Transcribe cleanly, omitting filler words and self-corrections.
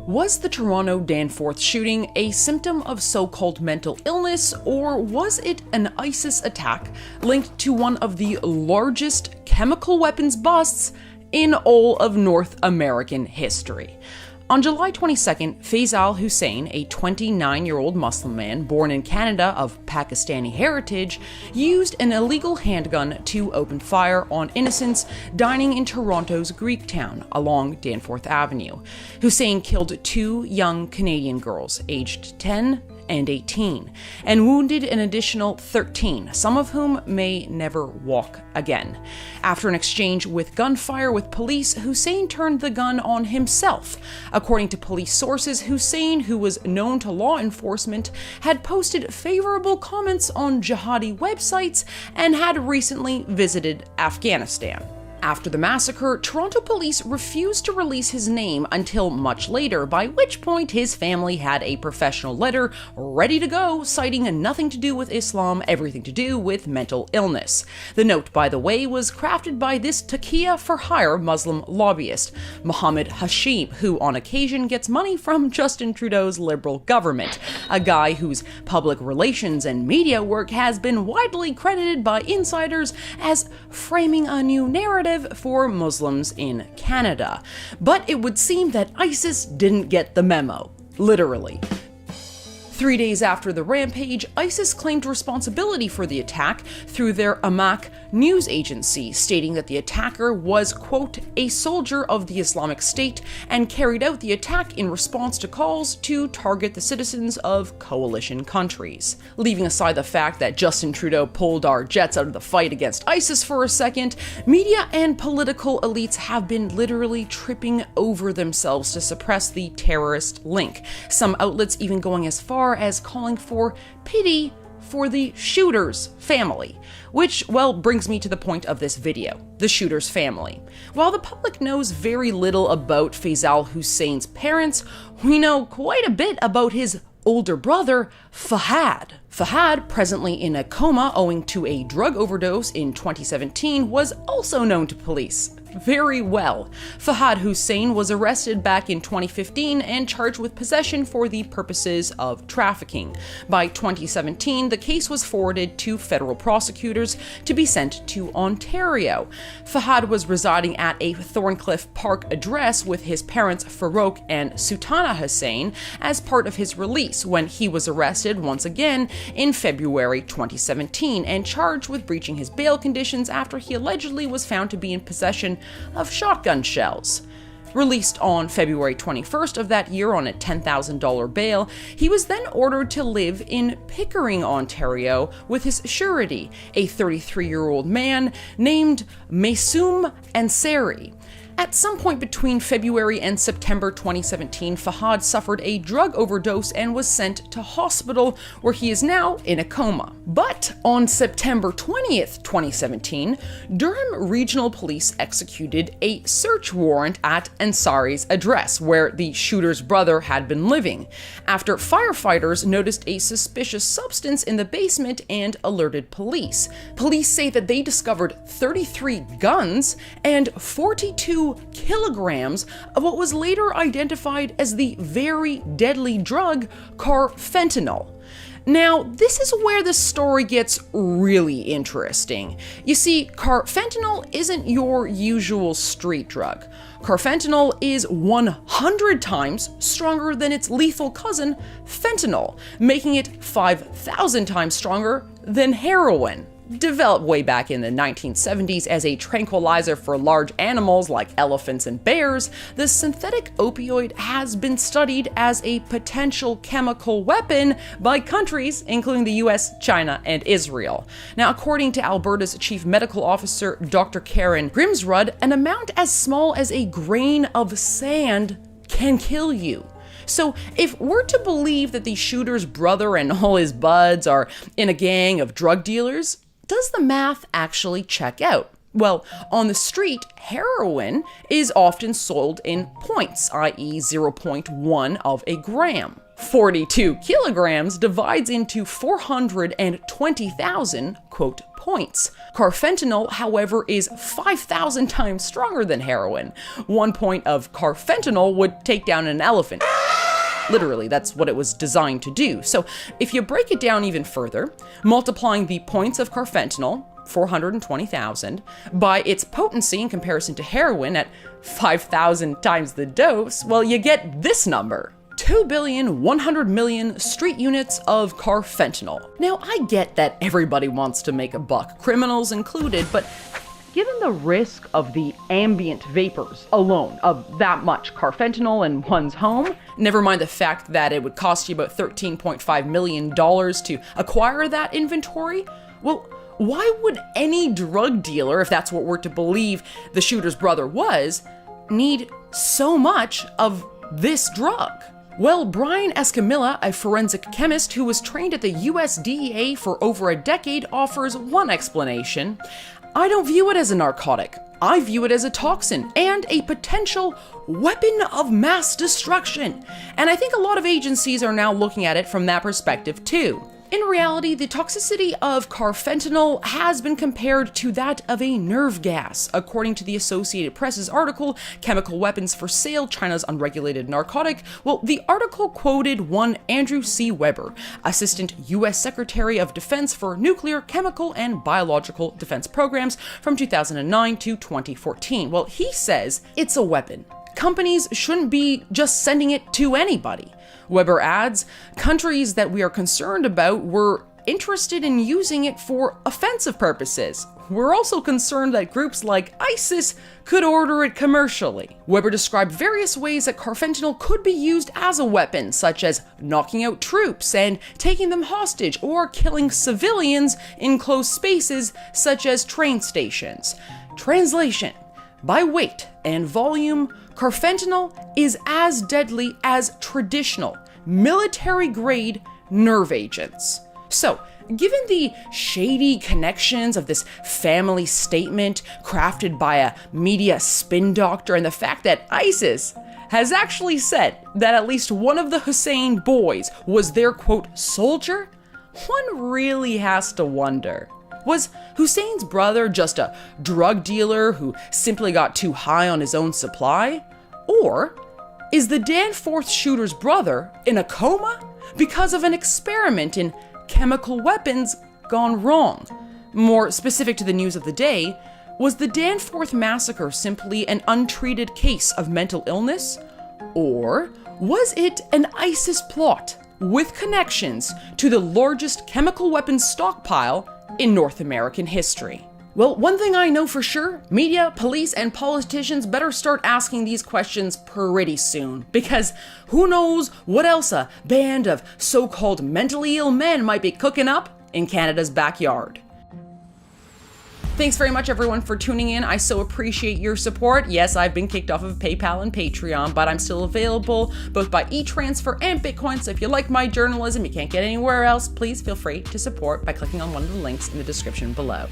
Was the Toronto Danforth shooting a symptom of so-called mental illness, or was it an ISIS attack linked to one of the largest chemical weapons busts in all of North American history? On July 22nd, Faisal Hussein, a 29-year-old Muslim man born in Canada of Pakistani heritage, used an illegal handgun to open fire on innocents dining in Toronto's Greektown along Danforth Avenue. Hussein killed two young Canadian girls, aged 10 and 18, and wounded an additional 13, some of whom may never walk again. After an exchange with gunfire with police, Hussein turned the gun on himself. According to police sources, Hussein, who was known to law enforcement, had posted favorable comments on jihadi websites and had recently visited Afghanistan. After the massacre, Toronto police refused to release his name until much later, by which point his family had a professional letter ready to go, citing nothing to do with Islam, everything to do with mental illness. The note, by the way, was crafted by this taqiyya-for-hire Muslim lobbyist, Mohammed Hashim, who on occasion gets money from Justin Trudeau's Liberal government, a guy whose public relations and media work has been widely credited by insiders as framing a new narrative for Muslims in Canada. But it would seem that ISIS didn't get the memo, literally. 3 days after the rampage, ISIS claimed responsibility for the attack through their Amaq news agency, stating that the attacker was, quote, a soldier of the Islamic State and carried out the attack in response to calls to target the citizens of coalition countries. Leaving aside the fact that Justin Trudeau pulled our jets out of the fight against ISIS for a second, media and political elites have been literally tripping over themselves to suppress the terrorist link, some outlets even going as far as calling for pity for the shooter's family, which, well, brings me to the point of this video, the shooter's family. While the public knows very little about Faisal Hussein's parents, we know quite a bit about his older brother, Fahad. Fahad, presently in a coma owing to a drug overdose in 2017, was also known to police very well. Fahad Hussein was arrested back in 2015 and charged with possession for the purposes of trafficking. By 2017, the case was forwarded to federal prosecutors to be sent to Ontario. Fahad was residing at a Thorncliffe Park address with his parents Farouk and Sultana Hussein as part of his release when he was arrested once again in February 2017 and charged with breaching his bail conditions after he allegedly was found to be in possession of shotgun shells. Released on February 21st of that year on a $10,000 bail, he was then ordered to live in Pickering, Ontario, with his surety, a 33-year-old man named Maysoom Ansari. At some point between February and September 2017, Fahad suffered a drug overdose and was sent to hospital, where he is now in a coma. But on September 20th, 2017, Durham Regional Police executed a search warrant at Ansari's address, where the shooter's brother had been living, after firefighters noticed a suspicious substance in the basement and alerted police. Police say that they discovered 33 guns and 42 kilograms of what was later identified as the very deadly drug carfentanil. Now, this is where the story gets really interesting. You see, carfentanil isn't your usual street drug. Carfentanil is 100 times stronger than its lethal cousin, fentanyl, making it 5,000 times stronger than heroin. Developed way back in the 1970s as a tranquilizer for large animals like elephants and bears, the synthetic opioid has been studied as a potential chemical weapon by countries including the US, China, and Israel. Now, according to Alberta's Chief Medical Officer, Dr. Karen Grimsrud, an amount as small as a grain of sand can kill you. So if we're to believe that the shooter's brother and all his buds are in a gang of drug dealers, does the math actually check out? Well, on the street, heroin is often sold in points, i.e. 0.1 of a gram. 42 kilograms divides into 420,000, quote, points. Carfentanil, however, is 5,000 times stronger than heroin. 1 point of carfentanil would take down an elephant. Literally, that's what it was designed to do. So if you break it down even further, multiplying the points of carfentanil, 420,000, by its potency in comparison to heroin at 5,000 times the dose, well, you get this number. 2,100,000,000 street units of carfentanil. Now, I get that everybody wants to make a buck, criminals included, but given the risk of the ambient vapors alone of that much carfentanil in one's home, never mind the fact that it would cost you about $13.5 million to acquire that inventory, well, why would any drug dealer, if that's what we're to believe the shooter's brother was, need so much of this drug? Well, Brian Escamilla, a forensic chemist who was trained at the US DEA for over a decade, offers one explanation. I don't view it as a narcotic. I view it as a toxin and a potential weapon of mass destruction. And I think a lot of agencies are now looking at it from that perspective too. In reality, the toxicity of carfentanil has been compared to that of a nerve gas. According to the Associated Press's article, Chemical Weapons for Sale, China's Unregulated Narcotic, well, the article quoted one Andrew C. Weber, Assistant U.S. Secretary of Defense for Nuclear, Chemical, and Biological Defense Programs from 2009 to 2014. Well, he says it's a weapon. Companies shouldn't be just sending it to anybody. Weber adds, countries that we are concerned about were interested in using it for offensive purposes. We're also concerned that groups like ISIS could order it commercially. Weber described various ways that carfentanil could be used as a weapon, such as knocking out troops and taking them hostage, or killing civilians in closed spaces such as train stations. Translation: by weight and volume, carfentanil is as deadly as traditional, military-grade nerve agents. So, given the shady connections of this family statement crafted by a media spin doctor and the fact that ISIS has actually said that at least one of the Hussein boys was their, quote, soldier, one really has to wonder. Was Hussein's brother just a drug dealer who simply got too high on his own supply? Or is the Danforth shooter's brother in a coma because of an experiment in chemical weapons gone wrong? More specific to the news of the day, was the Danforth massacre simply an untreated case of mental illness? Or was it an ISIS plot with connections to the largest chemical weapons stockpile in North American history? Well, one thing I know for sure, media, police, and politicians better start asking these questions pretty soon, because who knows what else a band of so-called mentally ill men might be cooking up in Canada's backyard. Thanks very much, everyone, for tuning in. I so appreciate your support. Yes, I've been kicked off of PayPal and Patreon, but I'm still available both by e-transfer and Bitcoin. So if you like my journalism, you can't get anywhere else, please feel free to support by clicking on one of the links in the description below.